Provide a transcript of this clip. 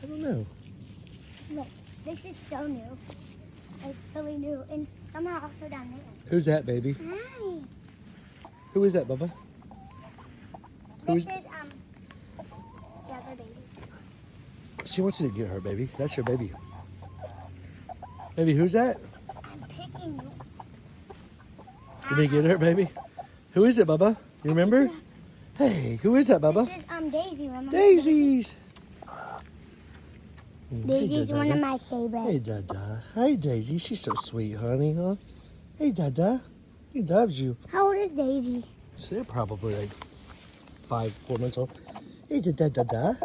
I don't know. Look, this is so new. It's really new. And somehow also down there. Who's that, baby? Hi. Who is that, Bubba? This Who's- is, the other baby. She wants you to get her, baby. That's your baby. Baby, who's that? I'm picking you. You may get her, baby. Who is it, Bubba? You remember? Hey, who is that, Bubba? This is, Daisy. Remember? Daisies. Daisy's Hey, one of Dada. my favorites. Hey, Dada. Hi, Daisy. She's so sweet, honey, huh? Hey, Dada. He loves you. How old is Daisy? So they're probably like 4 months old. Hey, Dada.